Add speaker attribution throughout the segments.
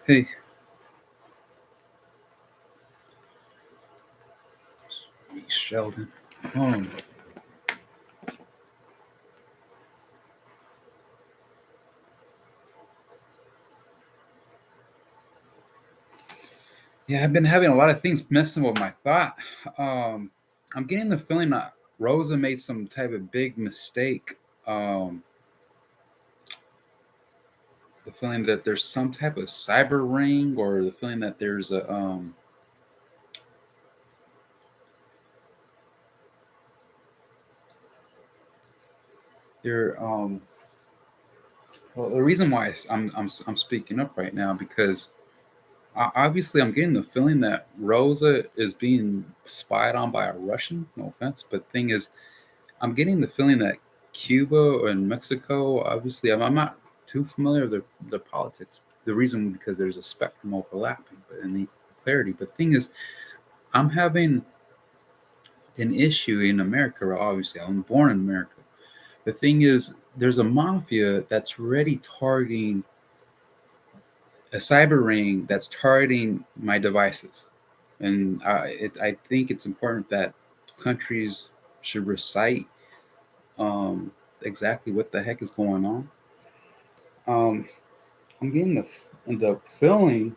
Speaker 1: Hey, Sheldon. Um, yeah, I've been having a lot of things messing with my thought. Um, I'm getting the feeling that Rosa made some type of big mistake. Um, the feeling that there's some type of cyber ring, or the feeling that there's a there. Well, the reason why I'm speaking up right now because obviously I'm getting the feeling that Rosa is being spied on by a Russian. No offense, but thing is, I'm getting the feeling that Cuba and Mexico, obviously, I'm not too familiar with their politics. The reason because there's a spectrum overlapping, but in the clarity. But the thing is, I'm having an issue in America. Obviously, I'm born in America. The thing is, there's a mafia that's already targeting a cyber ring that's targeting my devices, and I think it's important that countries should recite um, exactly what the heck is going on. Um, I'm getting the feeling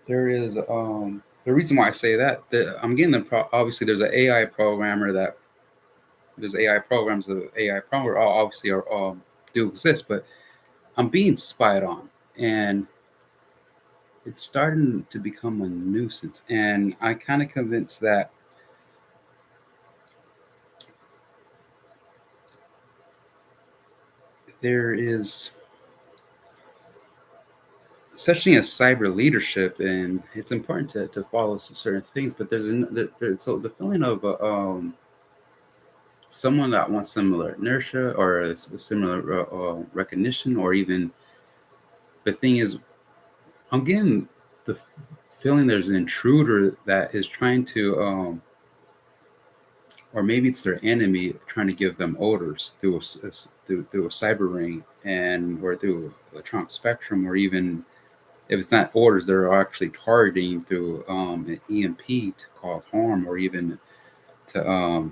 Speaker 1: there is the reason why I say that, I'm getting obviously there's an AI programmer that there's AI programs of AI programmer obviously are do exist, but I'm being spied on, and it's starting to become a nuisance. And I kind of convinced that there is such thing as cyber leadership, and it's important to follow certain things. But so the feeling of someone that wants similar inertia or a similar recognition, or even the thing is, I'm getting the feeling there's an intruder that is trying to, or maybe it's their enemy trying to give them orders through through a cyber ring and or through electronic spectrum, or even if it's not orders, they're actually targeting through an EMP to cause harm, or even to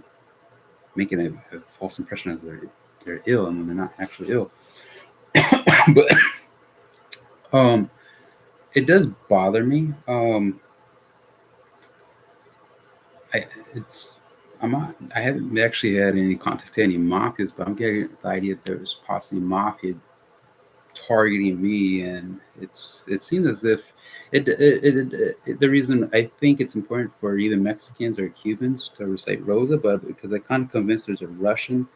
Speaker 1: making a false impression as they're ill and when they're not actually ill. But um, it does bother me. I it's I'm not, I haven't actually had any contact to any mafias, but I'm getting the idea that there's possibly mafia targeting me, and it seems as if the reason I think it's important for even Mexicans or Cubans to recite Rosa, but because I kind of convinced there's a Russian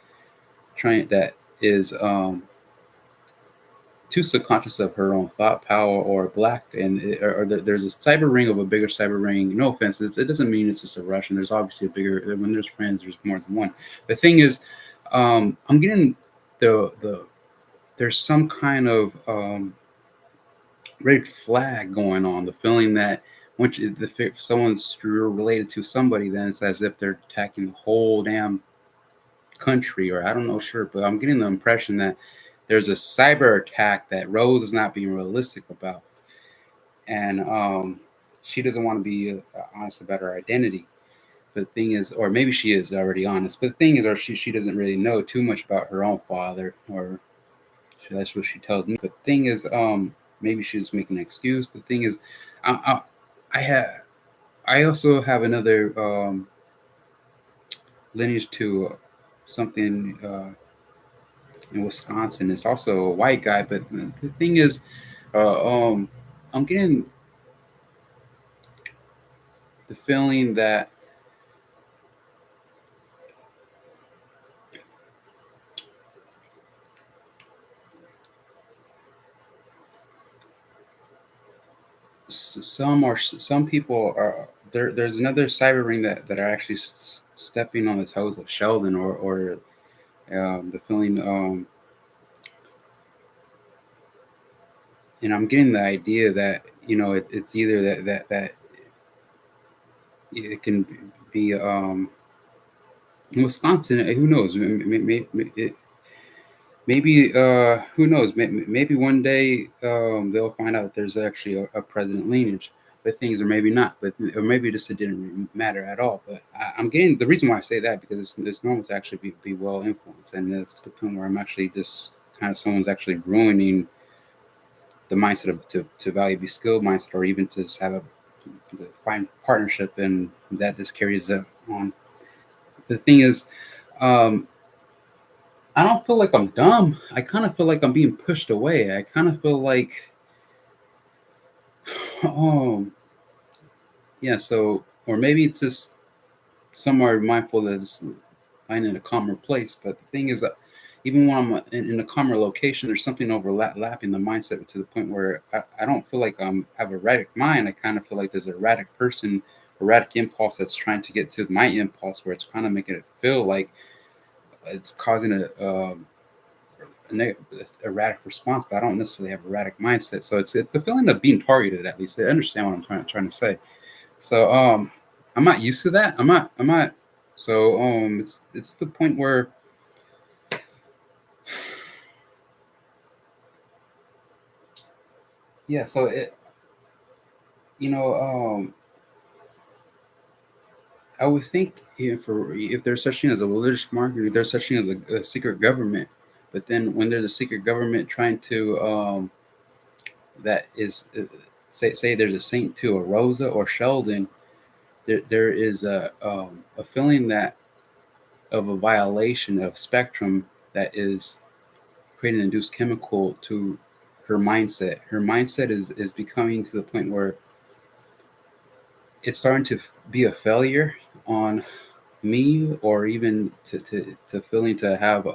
Speaker 1: trying that is too subconscious of her own thought power, or black, and there's a cyber ring of a bigger cyber ring. No offense, it doesn't mean it's just a Russian. There's obviously a bigger, when there's friends, there's more than one. The thing is, I'm getting the there's some kind of red flag going on. The feeling that once if someone's related to somebody, then it's as if they're attacking the whole damn country, or I don't know, sure, but I'm getting the impression that there's a cyber attack that Rose is not being realistic about, and she doesn't want to be honest about her identity. But the thing is, or maybe she is already honest. But the thing is, or she doesn't really know too much about her own father, or that's what she tells me. But the thing is, maybe she's making an excuse. But the thing is, I, I have, I also have another lineage to something in Wisconsin. It's also a white guy, but the thing is, I'm getting the feeling that some people are there. There's another cyber ring that are actually stepping on the toes of Sheldon, or the feeling, and I'm getting the idea that it's either that it can be in Wisconsin. Who knows? maybe who knows? Maybe one day they'll find out there's actually a president lineage, but things, or maybe not, but or maybe just it didn't matter at all. But I'm getting the reason why I say that because it's normal to actually be well influenced, and it's the point where I'm actually just kind of someone's actually ruining the mindset of to value be skilled mindset, or even to just have a to find partnership, and that this carries on. The thing is, um, I don't feel like I'm dumb. I kind of feel like I'm being pushed away. I kind of feel like, oh, yeah. So, or maybe it's just somewhere mindful that it's finding a calmer place. But the thing is that even when I'm in a calmer location, there's something overlapping the mindset to the point where I don't feel like I'm have a erratic mind. I kind of feel like there's a erratic person, erratic impulse that's trying to get to my impulse, where it's kind of making it feel like it's causing a negative, erratic response, but I don't necessarily have erratic mindset. So it's the feeling of being targeted. At least I understand what I'm trying to say. So I'm not used to that. I'm not. So it's the point where yeah. So it you know I would think if there's such thing as a religious market, there's such thing as a secret government. But then when there's a secret government trying to that is say there's a Saint to a Rosa or Sheldon, there is a feeling that of a violation of spectrum that is creating an induced chemical to her mindset. Her mindset is becoming to the point where it's starting to be a failure on me, or even to feeling to have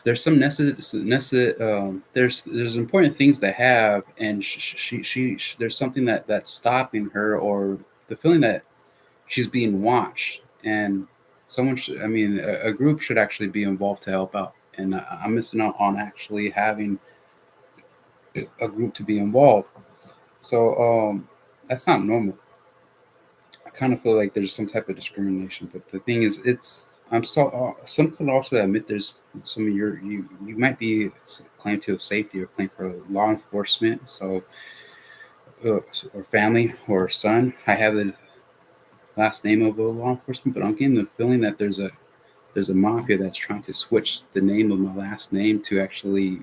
Speaker 1: there's some there's important things to have, and there's something that's stopping her, or the feeling that she's being watched, and someone should, I mean, a group should actually be involved to help out, and I'm missing out on actually having a group to be involved. So that's not normal. I kind of feel like there's some type of discrimination, but the thing is, it's I'm so some could also admit there's some of you might be claim to safety or claim for law enforcement, so or family or son. I have the last name of a law enforcement, but I'm getting the feeling that there's a mafia that's trying to switch the name of my last name to actually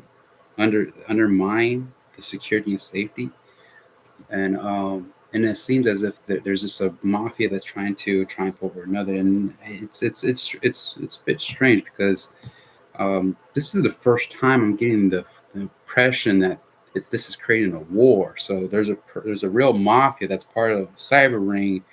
Speaker 1: undermine the security and safety, and it seems as if there's just a mafia that's trying to triumph over another, and it's a bit strange because this is the first time I'm getting the impression that this is creating a war. So there's a real mafia that's part of cyber ring,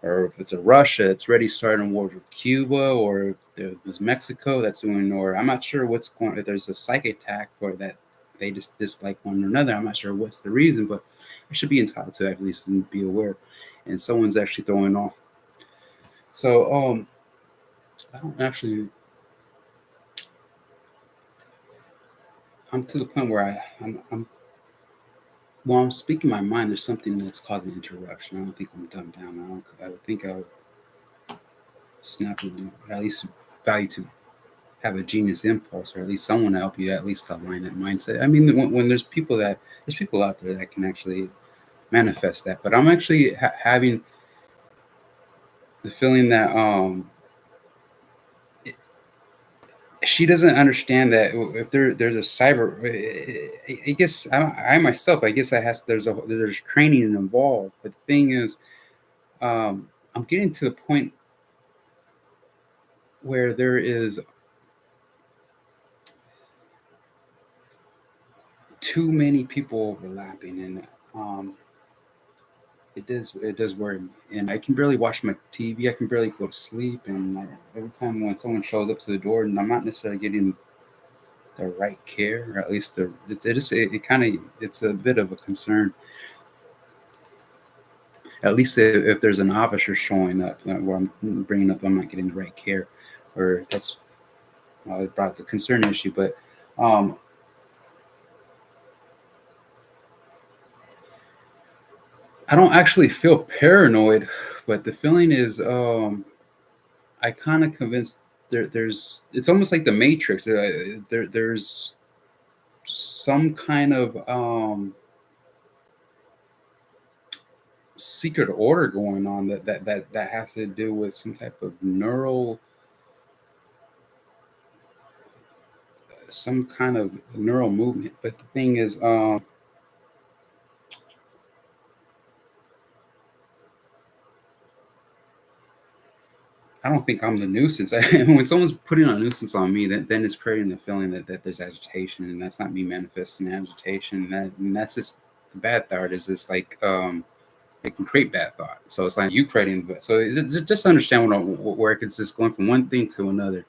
Speaker 1: or if it's a Russia, it's already starting war with Cuba, or if there's Mexico that's doing, or I'm not sure what's going. If there's a psych attack, or that they just dislike one another, I'm not sure what's the reason, but I should be entitled to at least be aware. And someone's actually throwing off. So I don't actually. I'm to the point where I'm while I'm speaking my mind, there's something that's causing interruption. I don't think I'm dumbed down. I would think I would snap and at least value to have a genius impulse, or at least someone to help you at least align that mindset. I mean, when there's people out there that can actually manifest that. But I'm actually having the feeling that she doesn't understand that if there's a cyber, I guess I myself, I guess I has there's training involved. But the thing is, I'm getting to the point where there is too many people overlapping, and it does worry me, and I can barely watch my TV. I can barely go to sleep, and every time when someone shows up to the door, and I'm not necessarily getting the right care, or at least it kind of it's a bit of a concern. At least if there's an officer showing up where I'm bringing up, I'm not getting the right care, or that's it brought the concern issue. But um, I don't actually feel paranoid, but the feeling is I kind of convinced there's it's almost like the Matrix. There's some kind of secret order going on that has to do with some type of some kind of neural movement. But the thing is, I don't think I'm the nuisance. When someone's putting a nuisance on me, then it's creating the feeling that there's agitation, and that's not me manifesting agitation. And that's just the bad thought is just like it can create bad thought. So it's like you creating. So just understand where it's just going from one thing to another.